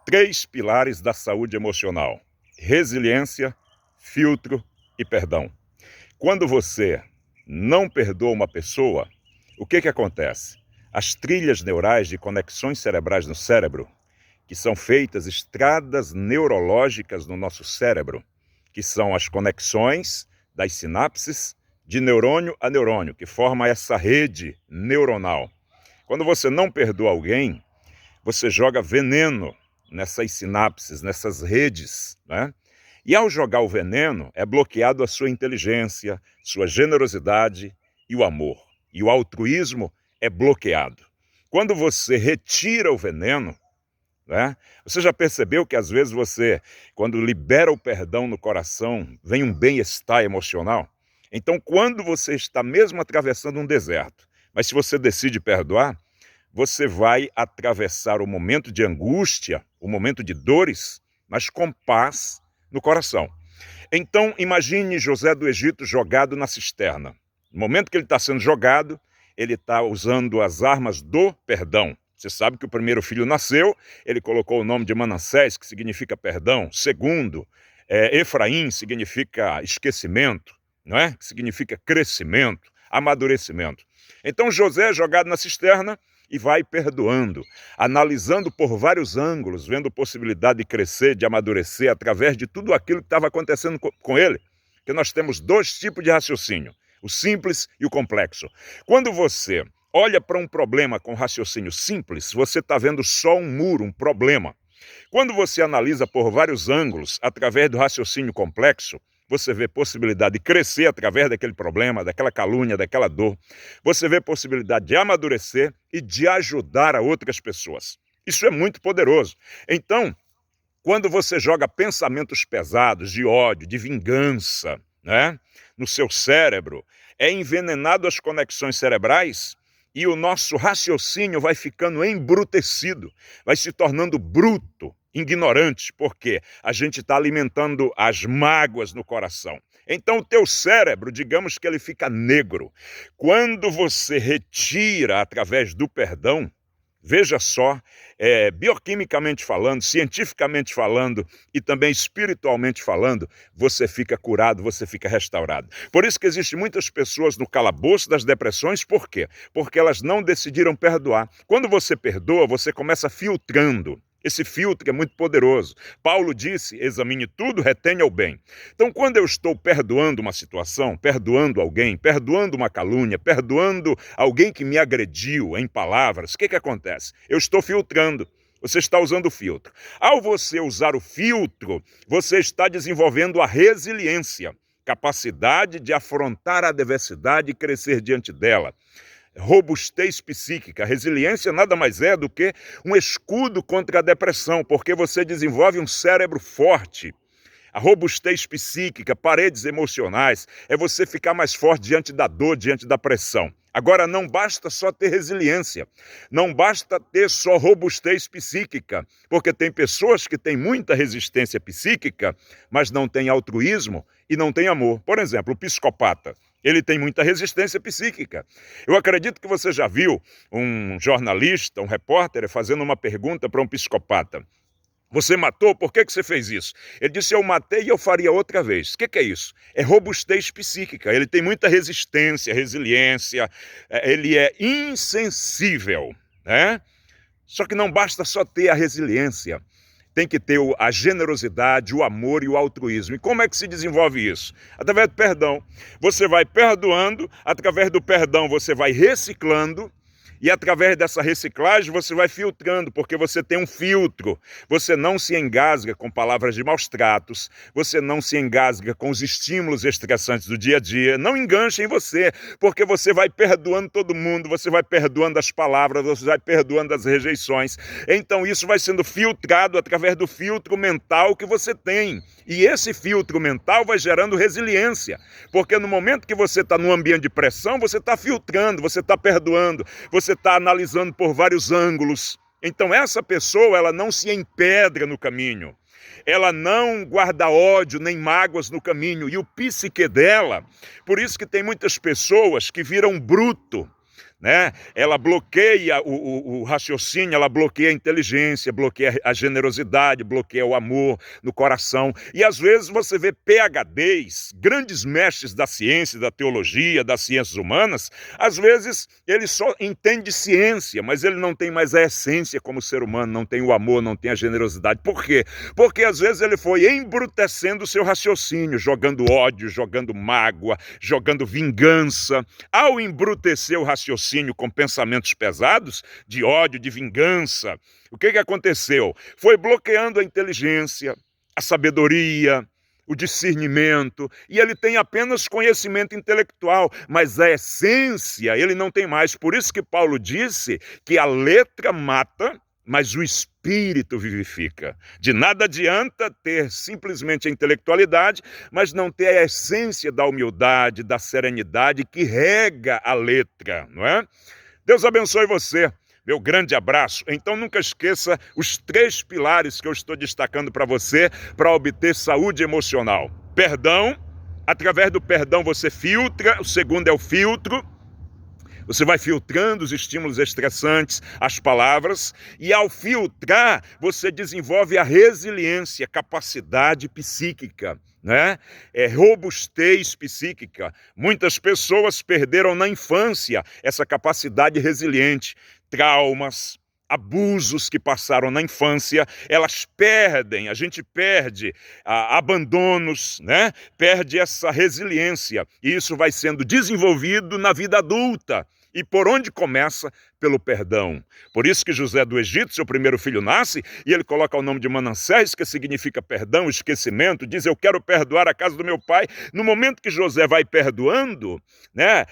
Três pilares da saúde emocional: resiliência, filtro e perdão. Quando você não perdoa uma pessoa, o que acontece? As trilhas neurais de conexões cerebrais no cérebro, que são feitas estradas neurológicas no nosso cérebro, que são as conexões das sinapses de neurônio a neurônio, que forma essa rede neuronal. Quando você não perdoa alguém, você joga veneno nessas sinapses, nessas redes, né? E ao jogar o veneno, é bloqueado a sua inteligência, sua generosidade e o amor. E o altruísmo é bloqueado. Quando você retira o veneno, né? Você já percebeu que às vezes você, quando libera o perdão no coração, vem um bem-estar emocional? Então, quando você está mesmo atravessando um deserto, mas se você decide perdoar, você vai atravessar o momento de angústia, o momento de dores, mas com paz no coração. Então, imagine José do Egito jogado na cisterna. No momento que ele está sendo jogado, ele está usando as armas do perdão. Você sabe que o primeiro filho nasceu, ele colocou o nome de Manassés, que significa perdão. Segundo, Efraim significa esquecimento, não é? Que significa crescimento, amadurecimento. Então José é jogado na cisterna e vai perdoando, analisando por vários ângulos, vendo possibilidade de crescer, de amadurecer através de tudo aquilo que estava acontecendo com ele. Porque nós temos dois tipos de raciocínio, o simples e o complexo. Quando você olha para um problema com raciocínio simples, você está vendo só um muro, um problema. Quando você analisa por vários ângulos, através do raciocínio complexo, você vê possibilidade de crescer através daquele problema, daquela calúnia, daquela dor. Você vê possibilidade de amadurecer e de ajudar a outras pessoas. Isso é muito poderoso. Então, quando você joga pensamentos pesados de ódio, de vingança, né, no seu cérebro, é envenenado as conexões cerebrais e o nosso raciocínio vai ficando embrutecido, vai se tornando bruto, ignorante, porque a gente está alimentando as mágoas no coração. Então o teu cérebro, digamos que ele fica negro. Quando você retira através do perdão, veja só, bioquimicamente falando, cientificamente falando e também espiritualmente falando, você fica curado, você fica restaurado. Por isso que existem muitas pessoas no calabouço das depressões, por quê? Porque elas não decidiram perdoar. Quando você perdoa, você começa filtrando. Esse filtro é muito poderoso. Paulo disse, examine tudo, retenha o bem. Então, quando eu estou perdoando uma situação, perdoando alguém, perdoando uma calúnia, perdoando alguém que me agrediu em palavras, o que acontece? Eu estou filtrando. Você está usando o filtro. Ao você usar o filtro, você está desenvolvendo a resiliência, capacidade de afrontar a adversidade e crescer diante dela. Robustez psíquica. Resiliência nada mais é do que um escudo contra a depressão, porque você desenvolve um cérebro forte. A robustez psíquica, paredes emocionais, é você ficar mais forte diante da dor, diante da pressão. Agora, não basta só ter resiliência, não basta ter só robustez psíquica, porque tem pessoas que têm muita resistência psíquica, mas não têm altruísmo e não têm amor. Por exemplo, o psicopata. Ele tem muita resistência psíquica. Eu acredito que você já viu um jornalista, um repórter, fazendo uma pergunta para um psicopata. Você matou? Por que você fez isso? Ele disse, eu matei e eu faria outra vez. O que é isso? É robustez psíquica. Ele tem muita resistência, resiliência, ele é insensível, né? Só que não basta só ter a resiliência. Tem que ter a generosidade, o amor e o altruísmo. E como é que se desenvolve isso? Através do perdão. Você vai perdoando, através do perdão você vai reciclando, e através dessa reciclagem você vai filtrando, porque você tem um filtro. Você não se engasga com palavras de maus tratos, você não se engasga com os estímulos estressantes do dia a dia. Não enganche em você, porque você vai perdoando todo mundo, você vai perdoando as palavras, você vai perdoando as rejeições. Então isso vai sendo filtrado através do filtro mental que você tem. E esse filtro mental vai gerando resiliência, porque no momento que você está num ambiente de pressão, você está filtrando, você está perdoando, você está analisando por vários ângulos. Então essa pessoa, ela não se empedra no caminho. Ela não guarda ódio nem mágoas no caminho. E o psique dela, por isso que tem muitas pessoas que viram bruto, né? Ela bloqueia o raciocínio, ela bloqueia a inteligência, bloqueia a generosidade, bloqueia o amor no coração. E às vezes você vê PhDs, grandes mestres da ciência, da teologia, das ciências humanas, às vezes ele só entende ciência, mas ele não tem mais a essência como ser humano, não tem o amor, não tem a generosidade. Por quê? Porque às vezes ele foi embrutecendo o seu raciocínio, jogando ódio, jogando mágoa, jogando vingança. Ao embrutecer o raciocínio com pensamentos pesados, de ódio, de vingança, o que aconteceu? Foi bloqueando a inteligência, a sabedoria, o discernimento, e ele tem apenas conhecimento intelectual, mas a essência ele não tem mais. Por isso que Paulo disse que a letra mata, mas o espírito vivifica. De nada adianta ter simplesmente a intelectualidade, mas não ter a essência da humildade, da serenidade que rega a letra, não é? Deus abençoe você. Meu grande abraço. Então nunca esqueça os 3 pilares que eu estou destacando para você para obter saúde emocional. Perdão, através do perdão você filtra, o segundo é o filtro. Você vai filtrando os estímulos estressantes, as palavras, e ao filtrar, você desenvolve a resiliência, capacidade psíquica, né? Robustez psíquica. Muitas pessoas perderam na infância essa capacidade resiliente. Traumas, abusos que passaram na infância, elas perdem, a gente perde abandonos, né? Perde essa resiliência. E isso vai sendo desenvolvido na vida adulta. E por onde começa? Pelo perdão. Por isso que José do Egito, seu primeiro filho, nasce, e ele coloca o nome de Manassés, que significa perdão, esquecimento, diz, eu quero perdoar a casa do meu pai. No momento que José vai perdoando, né,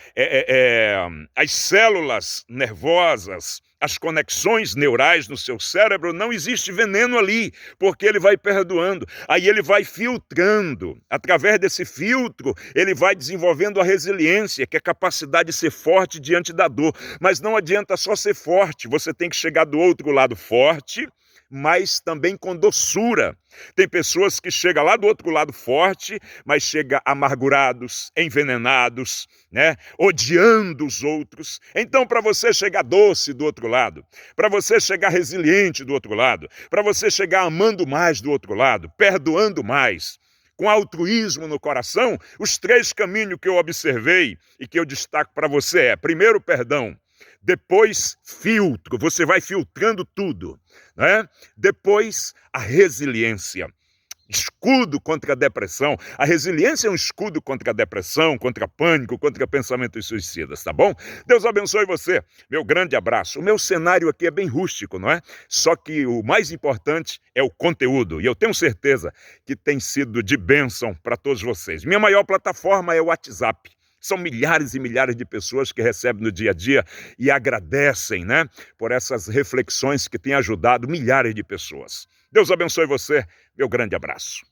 as células nervosas, as conexões neurais no seu cérebro, não existe veneno ali, porque ele vai perdoando. Aí ele vai filtrando. Através desse filtro, ele vai desenvolvendo a resiliência, que é a capacidade de ser forte diante da dor. Mas não adianta só ser forte, você tem que chegar do outro lado forte, mas também com doçura. Tem pessoas que chegam lá do outro lado forte, mas chegam amargurados, envenenados, né? Odiando os outros. Então, para você chegar doce do outro lado, para você chegar resiliente do outro lado, para você chegar amando mais do outro lado, perdoando mais, com altruísmo no coração, os 3 caminhos que eu observei e que eu destaco para você é, primeiro, perdão. Depois, filtro, você vai filtrando tudo, né? Depois, a resiliência, escudo contra a depressão. A resiliência é um escudo contra a depressão, contra pânico, contra pensamentos suicidas, tá bom? Deus abençoe você. Meu grande abraço. O meu cenário aqui é bem rústico, não é? Só que o mais importante é o conteúdo, e eu tenho certeza que tem sido de bênção para todos vocês. Minha maior plataforma é o WhatsApp. São milhares e milhares de pessoas que recebem no dia a dia e agradecem, né, por essas reflexões que têm ajudado milhares de pessoas. Deus abençoe você. Meu grande abraço.